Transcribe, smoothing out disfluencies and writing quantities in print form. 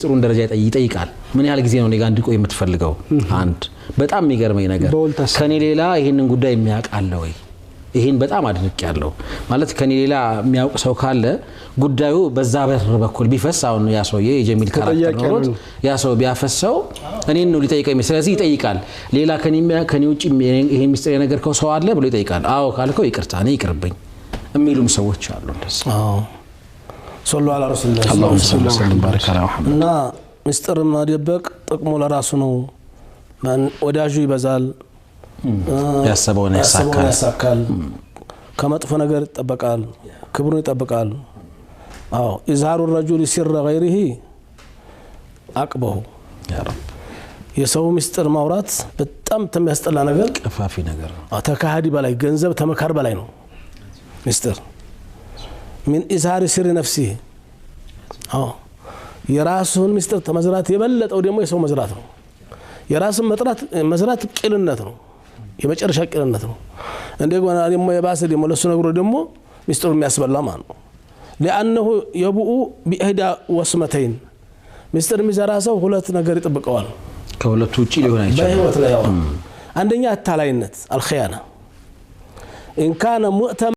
ጥሩ ደረጃ ይጠይቃል ምን ያህል ጊዜ ነው እኔ ጋር እንድቆይ የምትፈልገው አንድ በጣም የሚገርመኝ ነገር ከኔ ሌላ ይሄንን ጉዳይ የሚያውቃል ወይ ይሄን በጣም አድንቄያለሁ ማለት ከኔ ሌላ የሚያውቅ ሰው ካለ ጉዳዩ በዛ በር በኩል ቢፈስ አሁን ያ ሰውዬ የጀሚል ካራክተር ነው ያ ሰው ቢያፈሰው እኔን ነው ሊጠይቀኝ ስለዚህ ይጠይቃል ሌላ ከኔ ውጪ ይሄ ሚስጥር ነገር ሰው አለ ብሎ ይጠይቃል አዎ ካልከው ይቅርታ እኔ ይቅርብኝ የሚሉም ሰዎች አሉ እንደዚህ አዎ صلوا على رسول الله اللهم صل وسلم وبارك على محمد እና ሚስጥር ማደበቅ ጥቅሙ ለራሱ ነው ወዳጁ ይበዛል ያሰበውን ያሳካል ከመጥፎ ነገር ይጠበቃል ክብሩን ይጠበቃል አዎ ኢዝሃሩ الرجل سر غيره አቅበው ያ ረብ የሰው ሚስጥር ማውራት በጣም ተሚያስጠላ ነገር ቀፋፊ ነገር ነው ተካሃዲ በላይ ገንዘብ ተመካር በላይ ነው ሚስጥር من إظهار سر نفسه የራሱን ሚስጥር ተመዝራት የበለጠው ደግሞ የሰው መዝራት ነው የራስን መዝራት ቅልነት ነው የመጨረሻ ቅልነት ነው እንደገና ደግሞ የባሰ ደግሞ ለሱ ነገሩ ደግሞ ሚስጥሩ የሚያስበላ ማለት ነው لانه يبؤ باحدى وسمتين ሚስጥር የሚዘራ ሰው ሁለት ነገር ይጠብቀዋል ከሁለቱ ውጪ ሊሆን አይችልም በህይወት ላይ አንደኛ አታላይነት الخيانه ان كان مؤتمن